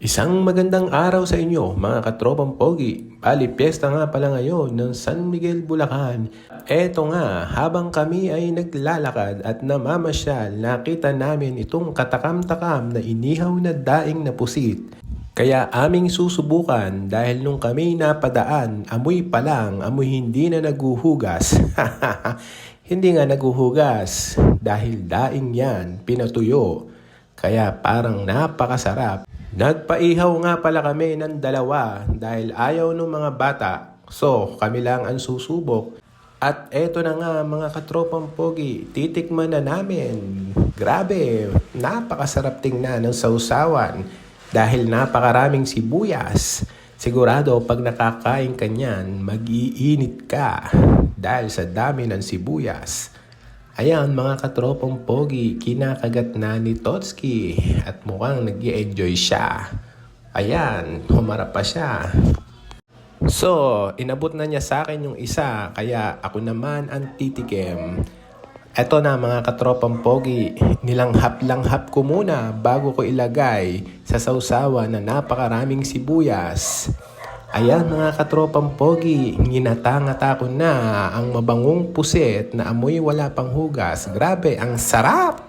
Isang magandang araw sa inyo mga katropang pogi. Bali, piyesta nga pala ngayon ng San Miguel, Bulacan. Eto nga, habang kami ay naglalakad at namamasyal, nakita namin itong katakam-takam na inihaw na daing na pusit. Kaya aming susubukan dahil nung kami napadaan, amoy pa lang, amoy hindi na naguhugas. Hindi nga naguhugas dahil daing yan, pinatuyo. Kaya parang napakasarap. Nagpaihaw nga pala kami ng dalawa dahil ayaw ng mga bata. So, kami lang ang susubok. At eto na nga mga katropang pogi, titikman na namin. Grabe, napakasarap tingnan ng sausawan dahil napakaraming sibuyas. Sigurado pag nakakain ka niyan, mag-iinit ka dahil sa dami ng sibuyas. Ayan mga katropang pogi, kinakagat na ni Totski at mukhang nag-i-enjoy siya. Ayan, humarap pa siya. So, inabot na niya sa akin yung isa, kaya ako naman ang titikim. Eto na mga katropang pogi, nilanghap-langhap ko muna bago ko ilagay sa sausawan na napakaraming sibuyas. Ayan mga katropang pogi, ginatangata ko na ang mabangong pusit na amoy wala pang hugas. Grabe, ang sarap!